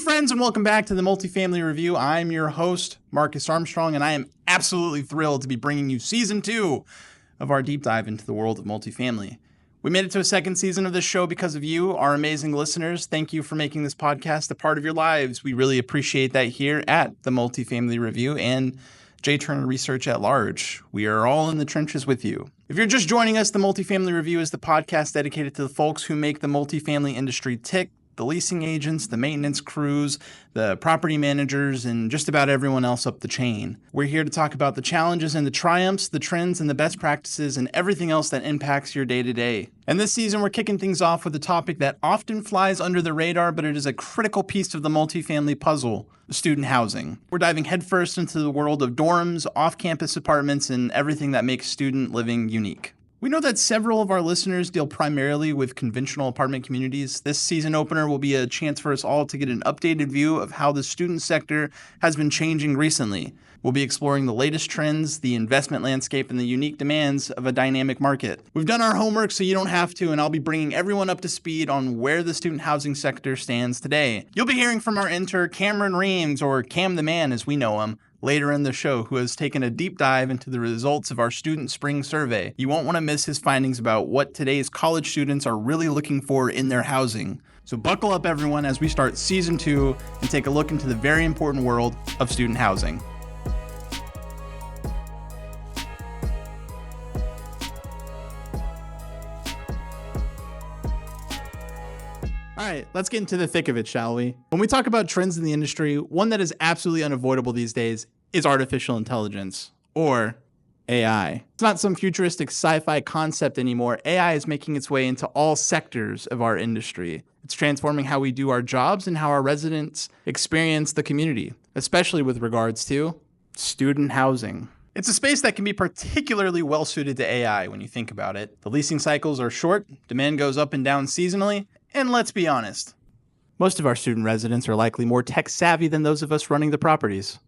friends, and welcome back to the Multifamily Review. I'm your host, Marcus Armstrong, and I am absolutely thrilled to be bringing you Season 2 of our deep dive into the world of multifamily. We made it to a second season of this show because of you, our amazing listeners. Thank you for making this podcast a part of your lives. We really appreciate that here at the Multifamily Review and J. Turner Research at large. We are all in the trenches with you. If you're just joining us, the Multifamily Review is the podcast dedicated to the folks who make the multifamily industry tick. The leasing agents, the maintenance crews, the property managers, and just about everyone else up the chain. We're here to talk about the challenges and the triumphs, the trends and the best practices, and everything else that impacts your day-to-day. And this season, we're kicking things off with a topic that often flies under the radar, but it is a critical piece of the multifamily puzzle: student housing. We're diving headfirst into the world of dorms, off-campus apartments, and everything that makes student living unique. We know that several of our listeners deal primarily with conventional apartment communities. This season opener will be a chance for us all to get an updated view of how the student sector has been changing recently. We'll be exploring the latest trends, the investment landscape, and the unique demands of a dynamic market. We've done our homework so you don't have to, and I'll be bringing everyone up to speed on where the student housing sector stands today. You'll be hearing from our intern, Cameron Reams, or Cam the Man as we know him, later in the show, who has taken a deep dive into the results of our student spring survey. You won't want to miss his findings about what today's college students are really looking for in their housing. So buckle up, everyone, as we start Season 2 and take a look into the very important world of student housing. All right, let's get into the thick of it, shall we? When we talk about trends in the industry, one that is absolutely unavoidable these days is artificial intelligence, or AI. It's not some futuristic sci-fi concept anymore. AI is making its way into all sectors of our industry. It's transforming how we do our jobs and how our residents experience the community, especially with regards to student housing. It's a space that can be particularly well suited to AI when you think about it. The leasing cycles are short, demand goes up and down seasonally, and let's be honest, most of our student residents are likely more tech savvy than those of us running the properties.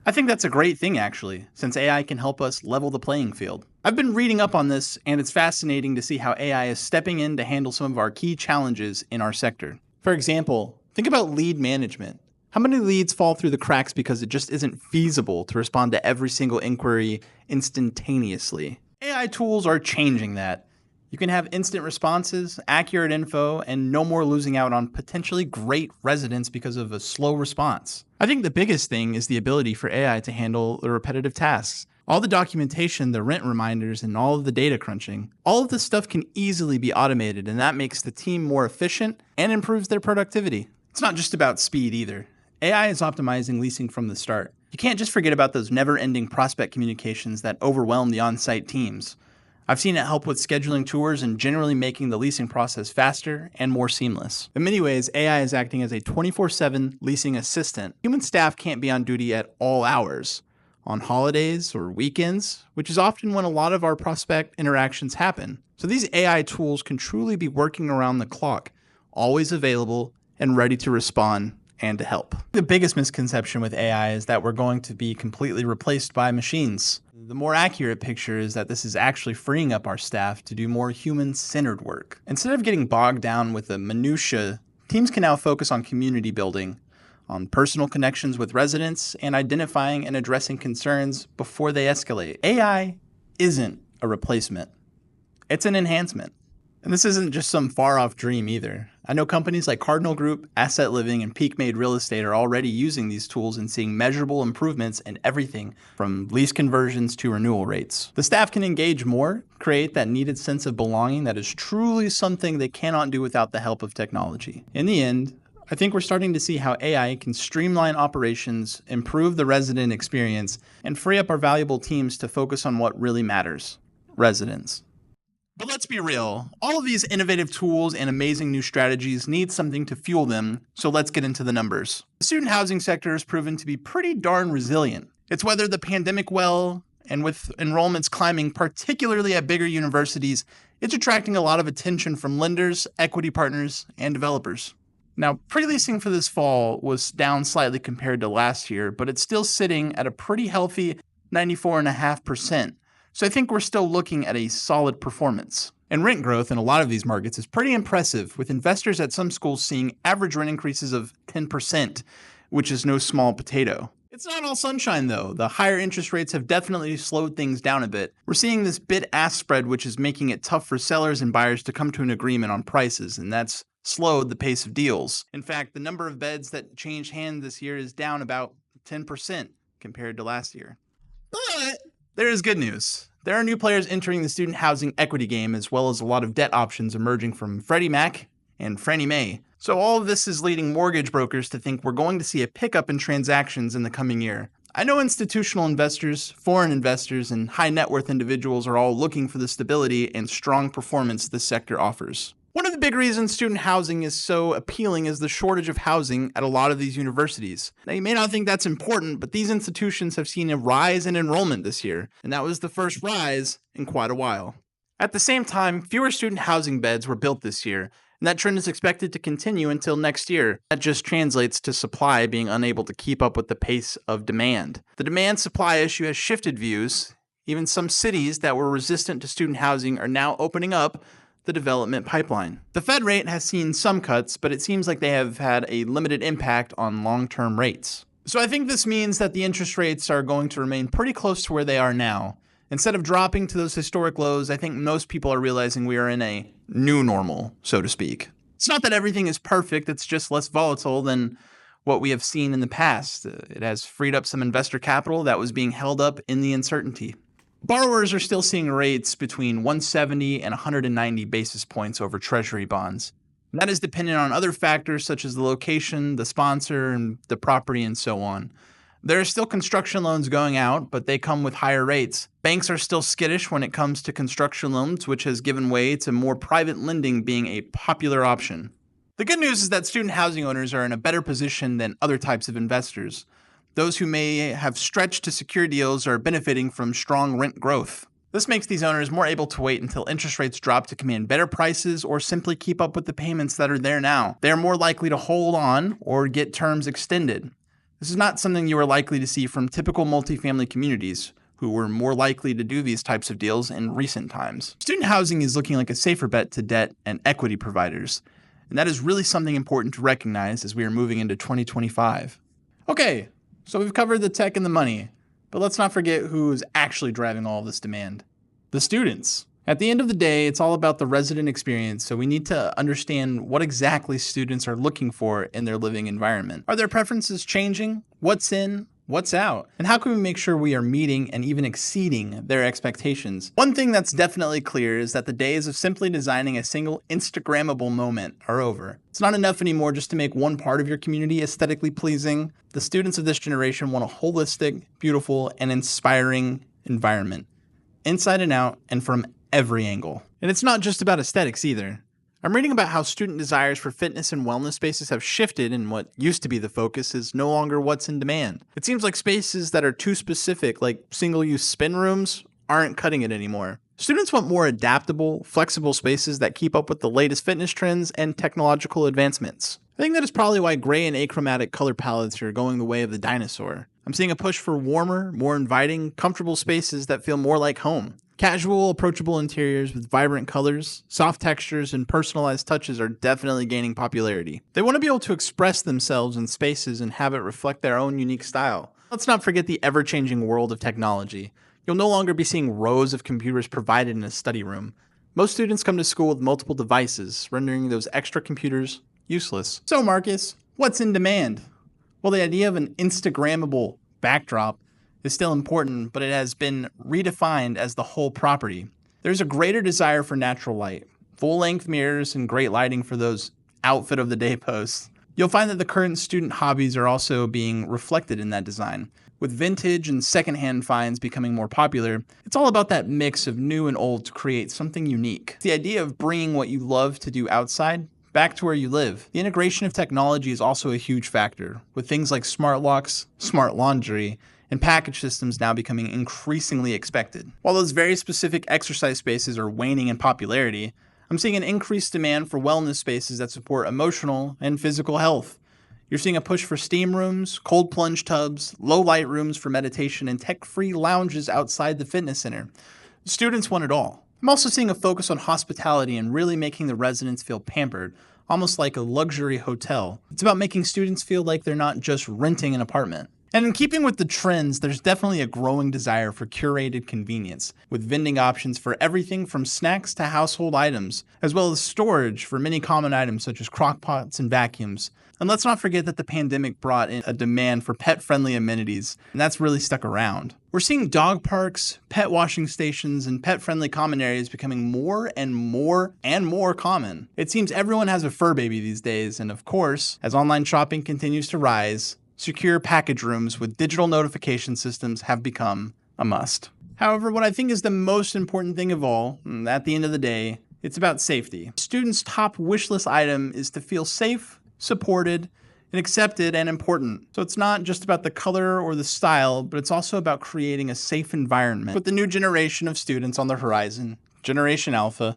I think that's a great thing, actually, since AI can help us level the playing field. I've been reading up on this, and it's fascinating to see how AI is stepping in to handle some of our key challenges in our sector. For example, think about lead management. How many leads fall through the cracks because it just isn't feasible to respond to every single inquiry instantaneously? AI tools are changing that. You can have instant responses, accurate info, and no more losing out on potentially great residents because of a slow response. I think the biggest thing is the ability for AI to handle the repetitive tasks. All the documentation, the rent reminders, and all of the data crunching. All of this stuff can easily be automated, and that makes the team more efficient and improves their productivity. It's not just about speed either. AI is optimizing leasing from the start. You can't just forget about those never-ending prospect communications that overwhelm the on-site teams. I've seen it help with scheduling tours and generally making the leasing process faster and more seamless. In many ways, AI is acting as a 24/7 leasing assistant. Human staff can't be on duty at all hours, on holidays or weekends, which is often when a lot of our prospect interactions happen. So these AI tools can truly be working around the clock, always available and ready to respond and to help. The biggest misconception with AI is that we're going to be completely replaced by machines. The more accurate picture is that this is actually freeing up our staff to do more human-centered work. Instead of getting bogged down with the minutiae, teams can now focus on community building, on personal connections with residents, and identifying and addressing concerns before they escalate. AI isn't a replacement. It's an enhancement. And this isn't just some far-off dream either. I know companies like Cardinal Group, Asset Living, and Peak Made Real Estate are already using these tools and seeing measurable improvements in everything from lease conversions to renewal rates. The staff can engage more, create that needed sense of belonging that is truly something they cannot do without the help of technology. In the end, I think we're starting to see how AI can streamline operations, improve the resident experience, and free up our valuable teams to focus on what really matters: residents. But let's be real, all of these innovative tools and amazing new strategies need something to fuel them, so let's get into the numbers. The student housing sector has proven to be pretty darn resilient. It's weathered the pandemic well, and with enrollments climbing, particularly at bigger universities, it's attracting a lot of attention from lenders, equity partners, and developers. Now, pre-leasing for this fall was down slightly compared to last year, but it's still sitting at a pretty healthy 94.5%. So I think we're still looking at a solid performance. And rent growth in a lot of these markets is pretty impressive, with investors at some schools seeing average rent increases of 10%, which is no small potato. It's not all sunshine, though. The higher interest rates have definitely slowed things down a bit. We're seeing this bid-ask spread, which is making it tough for sellers and buyers to come to an agreement on prices, and that's slowed the pace of deals. In fact, the number of beds that changed hands this year is down about 10% compared to last year. But there is good news. There are new players entering the student housing equity game, as well as a lot of debt options emerging from Freddie Mac and Fannie Mae. So all of this is leading mortgage brokers to think we're going to see a pickup in transactions in the coming year. I know institutional investors, foreign investors, and high net worth individuals are all looking for the stability and strong performance this sector offers. One of the big reasons student housing is so appealing is the shortage of housing at a lot of these universities. Now, you may not think that's important, but these institutions have seen a rise in enrollment this year, and that was the first rise in quite a while. At the same time, fewer student housing beds were built this year, and that trend is expected to continue until next year. That just translates to supply being unable to keep up with the pace of demand. The demand-supply issue has shifted views. Even some cities that were resistant to student housing are now opening up the development pipeline. The Fed rate has seen some cuts, but it seems like they have had a limited impact on long-term rates. So I think this means that the interest rates are going to remain pretty close to where they are now. Instead of dropping to those historic lows, I think most people are realizing we are in a new normal, so to speak. It's not that everything is perfect, it's just less volatile than what we have seen in the past. It has freed up some investor capital that was being held up in the uncertainty. Borrowers are still seeing rates between 170 and 190 basis points over Treasury bonds. That is dependent on other factors such as the location, the sponsor, and the property, and so on. There are still construction loans going out, but they come with higher rates. Banks are still skittish when it comes to construction loans, which has given way to more private lending being a popular option. The good news is that student housing owners are in a better position than other types of investors. Those who may have stretched to secure deals are benefiting from strong rent growth. This makes these owners more able to wait until interest rates drop to command better prices or simply keep up with the payments that are there now. They are more likely to hold on or get terms extended. This is not something you are likely to see from typical multifamily communities, who were more likely to do these types of deals in recent times. Student housing is looking like a safer bet to debt and equity providers, and that is really something important to recognize as we are moving into 2025. Okay, so we've covered the tech and the money, but let's not forget who is actually driving all of this demand. The students. At the end of the day, it's all about the resident experience, so we need to understand what exactly students are looking for in their living environment. Are their preferences changing? What's in? What's out? And how can we make sure we are meeting and even exceeding their expectations? One thing that's definitely clear is that the days of simply designing a single Instagrammable moment are over. It's not enough anymore just to make one part of your community aesthetically pleasing. The students of this generation want a holistic, beautiful, and inspiring environment, inside and out, and from every angle. And it's not just about aesthetics either. I'm reading about how student desires for fitness and wellness spaces have shifted, and what used to be the focus is no longer what's in demand. It seems like spaces that are too specific, like single-use spin rooms, aren't cutting it anymore. Students want more adaptable, flexible spaces that keep up with the latest fitness trends and technological advancements. I think that is probably why gray and achromatic color palettes are going the way of the dinosaur. I'm seeing a push for warmer, more inviting, comfortable spaces that feel more like home. Casual, approachable interiors with vibrant colors, soft textures, and personalized touches are definitely gaining popularity. They want to be able to express themselves in spaces and have it reflect their own unique style. Let's not forget the ever-changing world of technology. You'll no longer be seeing rows of computers provided in a study room. Most students come to school with multiple devices, rendering those extra computers useless. So Marcus, what's in demand? Well, the idea of an Instagrammable backdrop is still important, but it has been redefined as the whole property. There's a greater desire for natural light, full-length mirrors, and great lighting for those outfit of the day posts. You'll find that the current student hobbies are also being reflected in that design. With vintage and secondhand finds becoming more popular, it's all about that mix of new and old to create something unique. The idea of bringing what you love to do outside back to where you live. The integration of technology is also a huge factor, with things like smart locks, smart laundry, and package systems now becoming increasingly expected. While those very specific exercise spaces are waning in popularity, I'm seeing an increased demand for wellness spaces that support emotional and physical health. You're seeing a push for steam rooms, cold plunge tubs, low light rooms for meditation, and tech-free lounges outside the fitness center. Students want it all. I'm also seeing a focus on hospitality and really making the residents feel pampered, almost like a luxury hotel. It's about making students feel like they're not just renting an apartment. And in keeping with the trends, there's definitely a growing desire for curated convenience, with vending options for everything from snacks to household items, as well as storage for many common items such as crockpots and vacuums. And let's not forget that the pandemic brought in a demand for pet-friendly amenities, and that's really stuck around. We're seeing dog parks, pet washing stations, and pet-friendly common areas becoming more and more common. It seems everyone has a fur baby these days, and of course, as online shopping continues to rise, secure package rooms with digital notification systems have become a must. However, what I think is the most important thing of all, at the end of the day, it's about safety. Students' top wish list item is to feel safe, supported, and accepted and important. So it's not just about the color or the style, but it's also about creating a safe environment. With the new generation of students on the horizon, Generation Alpha,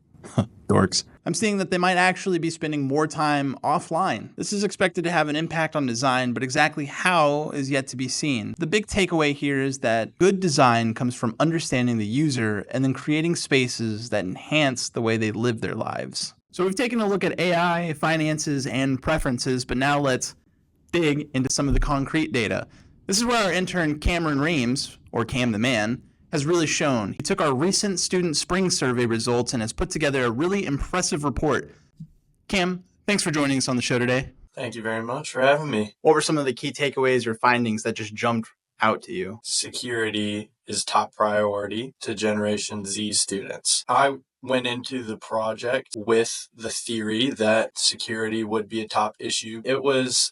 dorks, I'm seeing that they might actually be spending more time offline. This is expected to have an impact on design, but exactly how is yet to be seen. The big takeaway here is that good design comes from understanding the user and then creating spaces that enhance the way they live their lives. So we've taken a look at AI, finances, and preferences, but now let's dig into some of the concrete data. This is where our intern Cameron Reams, or Cam the Man, has really shown. He took our recent student spring survey results and has put together a really impressive report. Cam, thanks for joining us on the show today. Thank you very much for having me. What were some of the key takeaways or findings that just jumped out to you? Security is top priority to Generation Z students. I went into the project with the theory that security would be a top issue. It was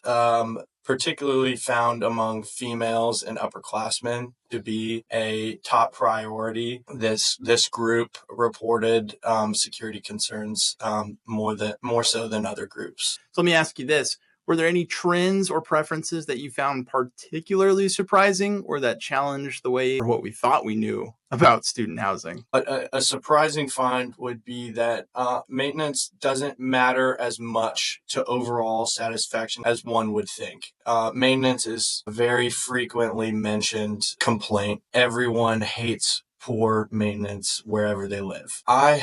particularly found among females and upperclassmen to be a top priority. This group reported security concerns more so than other groups. So let me ask you this. Were there any trends or preferences that you found particularly surprising or that challenged the way or what we thought we knew about student housing? A surprising find would be that maintenance doesn't matter as much to overall satisfaction as one would think. Maintenance is a very frequently mentioned complaint. Everyone hates poor maintenance wherever they live. I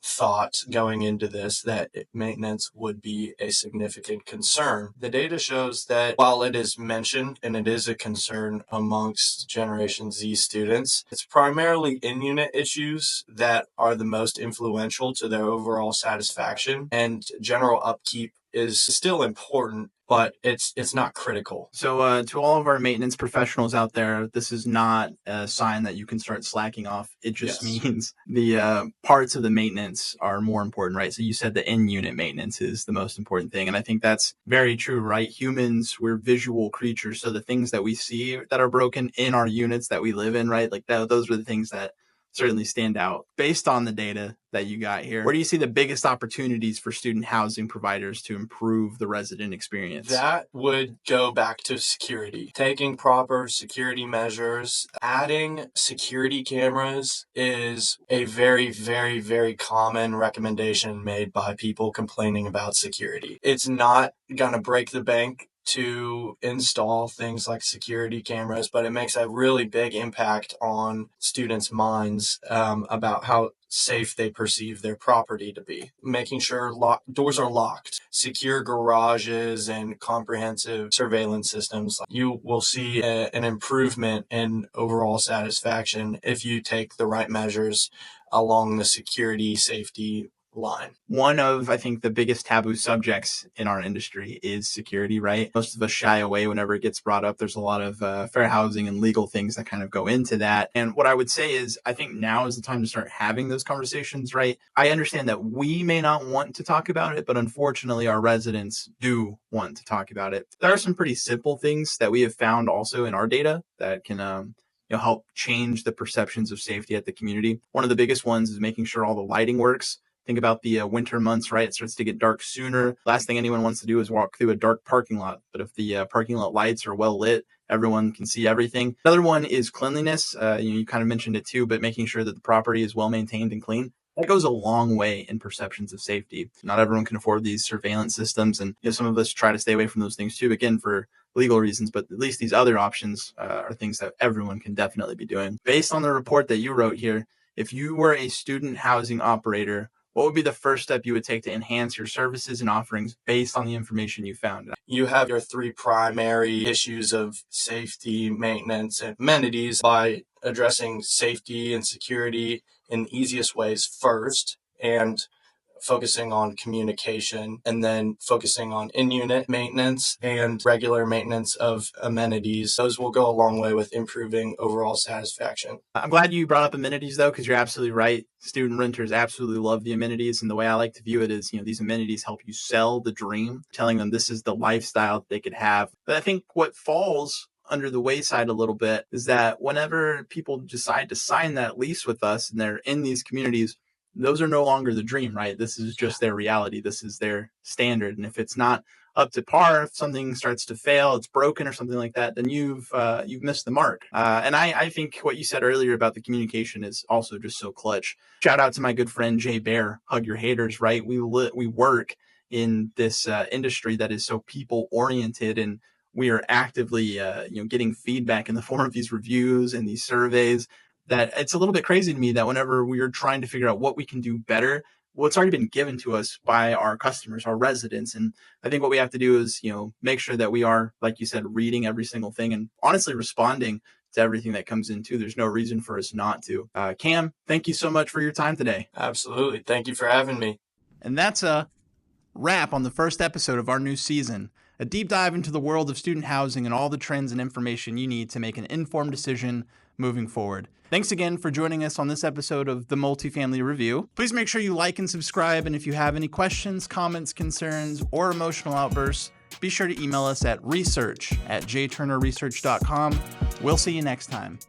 thought going into this that maintenance would be a significant concern. The data shows that while it is mentioned and it is a concern amongst Generation Z students, it's primarily in-unit issues that are the most influential to their overall satisfaction, and general upkeep is still important, but it's not critical. So to all of our maintenance professionals out there, this is not a sign that you can start slacking off. It just means the parts of the maintenance are more important, right? So you said the in-unit maintenance is the most important thing. And I think that's very true, right? Humans, we're visual creatures. So the things that we see that are broken in our units that we live in, right? Like those are the things that certainly stand out. Based on the data that you got here, where do you see the biggest opportunities for student housing providers to improve the resident experience? That would go back to security. Taking proper security measures, adding security cameras is a very, very, very common recommendation made by people complaining about security. It's not going to break the bank to install things like security cameras, but it makes a really big impact on students' minds about how safe they perceive their property to be. Making sure doors are locked, secure garages, and comprehensive surveillance systems. You will see an improvement in overall satisfaction if you take the right measures along the security safety line. One of, I think, the biggest taboo subjects in our industry is security, right? Most of us shy away whenever it gets brought up. There's a lot of fair housing and legal things that kind of go into that. And what I would say is, I think now is the time to start having those conversations, right? I understand that we may not want to talk about it, but unfortunately our residents do want to talk about it. There are some pretty simple things that we have found also in our data that can help change the perceptions of safety at the community. One of the biggest ones is making sure all the lighting works. Think about the winter months, right? It starts to get dark sooner. Last thing anyone wants to do is walk through a dark parking lot. But if the parking lot lights are well lit, everyone can see everything. Another one is cleanliness. You kind of mentioned it too, but making sure that the property is well maintained and clean. That goes a long way in perceptions of safety. Not everyone can afford these surveillance systems. And some of us try to stay away from those things too, again, for legal reasons, but at least these other options are things that everyone can definitely be doing. Based on the report that you wrote here, if you were a student housing operator, what would be the first step you would take to enhance your services and offerings based on the information you found? You have your three primary issues of safety, maintenance, and amenities by addressing safety and security in the easiest ways first, and focusing on communication, and then focusing on in-unit maintenance and regular maintenance of amenities. Those will go a long way with improving overall satisfaction. I'm glad you brought up amenities though, because you're absolutely right. Student renters absolutely love the amenities. And the way I like to view it is, these amenities help you sell the dream, telling them this is the lifestyle that they could have. But I think what falls under the wayside a little bit is that whenever people decide to sign that lease with us and they're in these communities, those are no longer the dream, right? This is just their reality. This is their standard. And if it's not up to par, if something starts to fail, it's broken or something like that, then you've missed the mark. And I think what you said earlier about the communication is also just so clutch. Shout out to my good friend Jay Bear, Hug Your Haters, right? We work in this industry that is so people oriented, and we are actively getting feedback in the form of these reviews and these surveys. That it's a little bit crazy to me that whenever we are trying to figure out what we can do better, what's already been given to us by our customers, our residents. And I think what we have to do is, make sure that we are, like you said, reading every single thing and honestly responding to everything that comes in too. There's no reason for us not to. Cam, thank you so much for your time today. Absolutely. Thank you for having me. And that's a wrap on the first episode of our new season. A deep dive into the world of student housing and all the trends and information you need to make an informed decision moving forward. Thanks again for joining us on this episode of the Multifamily Review. Please make sure you like and subscribe, and if you have any questions, comments, concerns, or emotional outbursts, be sure to email us at research@jturnerresearch.com. We'll see you next time.